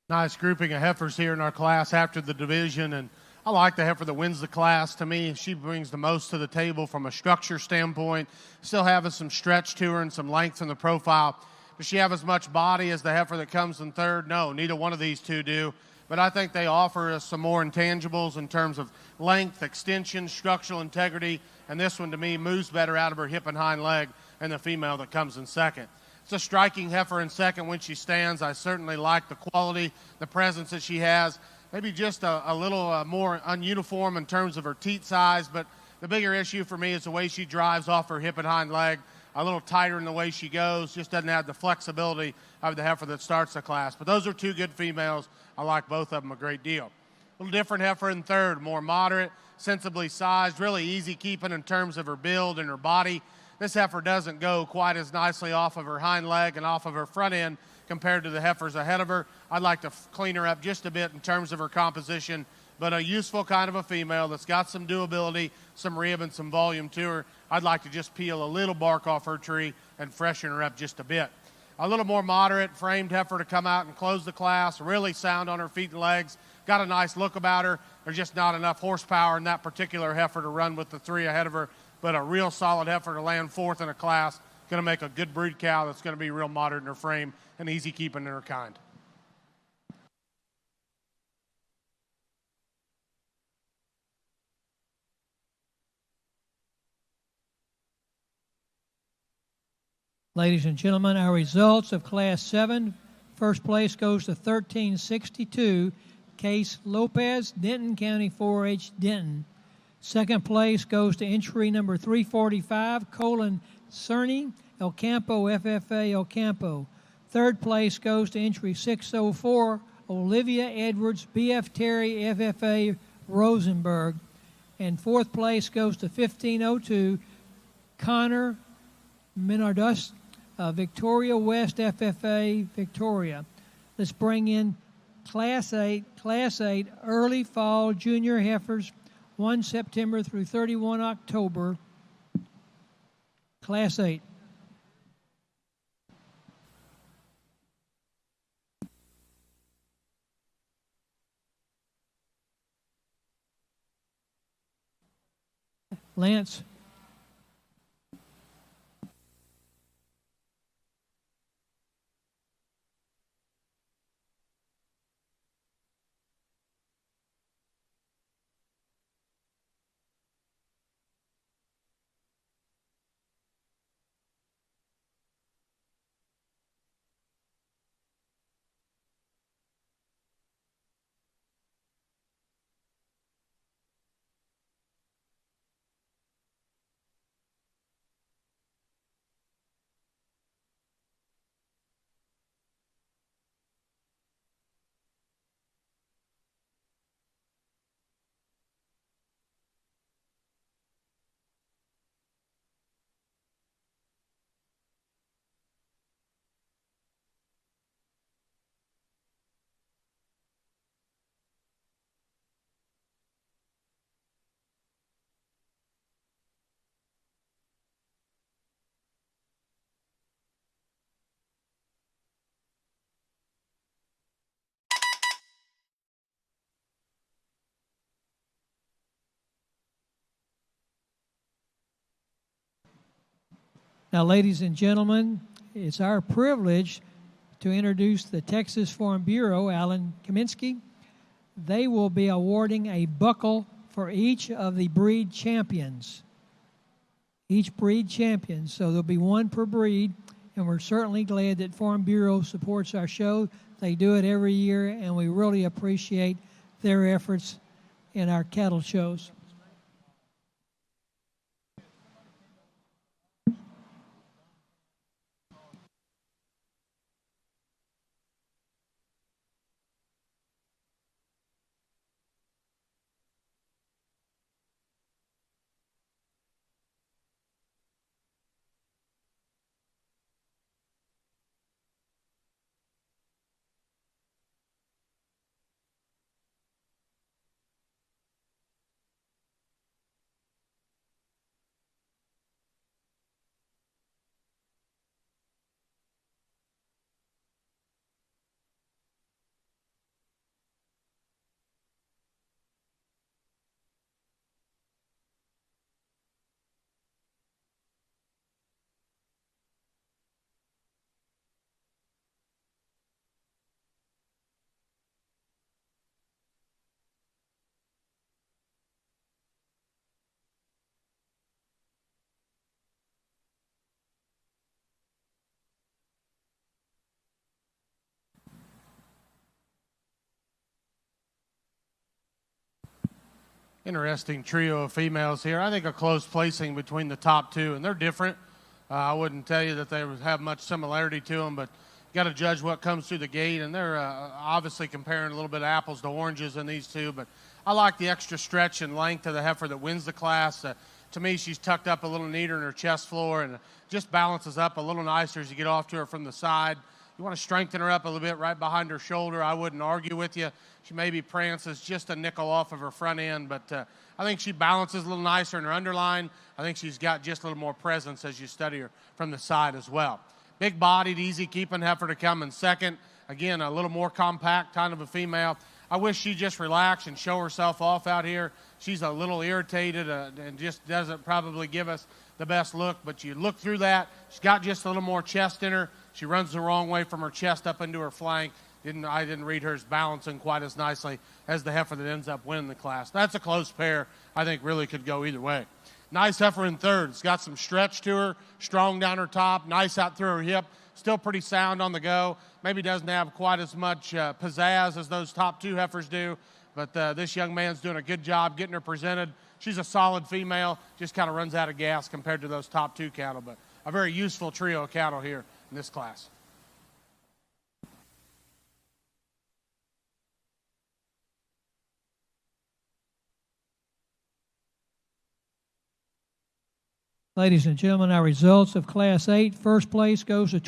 Nice grouping of heifers here in our class after the division, and I like the heifer that wins the class. To me, she brings the most to the table from a structure standpoint, still having some stretch to her and some length in the profile. Does she have as much body as the heifer that comes in third? No, neither one of these two do. But I think they offer us some more intangibles in terms of length, extension, structural integrity, and this one to me moves better out of her hip and hind leg than the female that comes in second. It's a striking heifer in second when she stands. I certainly like the quality, the presence that she has. Maybe just a little more ununiform in terms of her teat size, but the bigger issue for me is the way she drives off her hip and hind leg. A little tighter in the way she goes, just doesn't have the flexibility of the heifer that starts the class. But those are two good females. I like both of them a great deal. A little different heifer in third, more moderate, sensibly sized, really easy keeping in terms of her build and her body. This heifer doesn't go quite as nicely off of her hind leg and off of her front end compared to the heifers ahead of her. I'd like to clean her up just a bit in terms of her composition, but a useful kind of a female that's got some doability, some rib, and some volume to her. I'd like to just peel a little bark off her tree and freshen her up just a bit. A little more moderate framed heifer to come out and close the class, really sound on her feet and legs, got a nice look about her. There's just not enough horsepower in that particular heifer to run with the three ahead of her, but a real solid heifer to land fourth in a class. Going to make a good brood cow that's going to be real moderate in her frame and easy keeping in her kind. Ladies and gentlemen, our results of Class 7. First place goes to 1362, Case Lopez, Denton County 4-H, Denton. Second place goes to entry number 345, Colin Cerny, El Campo, FFA, El Campo. Third place goes to entry 604, Olivia Edwards, BF Terry, FFA, Rosenberg. And fourth place goes to 1502, Connor Minardus, Victoria West, FFA, Victoria. Let's bring in Class 8 early fall junior heifers, 1 September through 31 October. Class 8. Lance. Now, ladies and gentlemen, it's our privilege to introduce the Texas Farm Bureau, Alan Kaminsky. They will be awarding a buckle for each of the breed champions. Each breed champion. So there'll be one per breed, and we're certainly glad that Farm Bureau supports our show. They do it every year, and we really appreciate their efforts in our cattle shows. Interesting trio of females here. I think a close placing between the top two, and they're different. I wouldn't tell you that they would have much similarity to them, but you got to judge what comes through the gate, and they're obviously comparing a little bit of apples to oranges in these two, but I like the extra stretch and length of the heifer that wins the class. To me, she's tucked up a little neater in her chest floor and just balances up a little nicer as you get off to her from the side. You want to strengthen her up a little bit right behind her shoulder. I wouldn't argue with you. She maybe prances just a nickel off of her front end, but I think she balances a little nicer in her underline. I think she's got just a little more presence as you study her from the side as well. Big-bodied, easy-keeping heifer to come in second. Again, a little more compact kind of a female. I wish she'd just relax and show herself off out here. She's a little irritated and just doesn't probably give us the best look, but you look through that. She's got just a little more chest in her. She runs the wrong way from her chest up into her flank. I didn't read her as balancing quite as nicely as the heifer that ends up winning the class. That's a close pair. I think really could go either way. Nice heifer in third. It's got some stretch to her, strong down her top, nice out through her hip, still pretty sound on the go. Maybe doesn't have quite as much pizzazz as those top two heifers do, but this young man's doing a good job getting her presented. She's a solid female, just kind of runs out of gas compared to those top two cattle, but a very useful trio of cattle here in this class. Ladies and gentlemen, our results of Class 8. First place goes to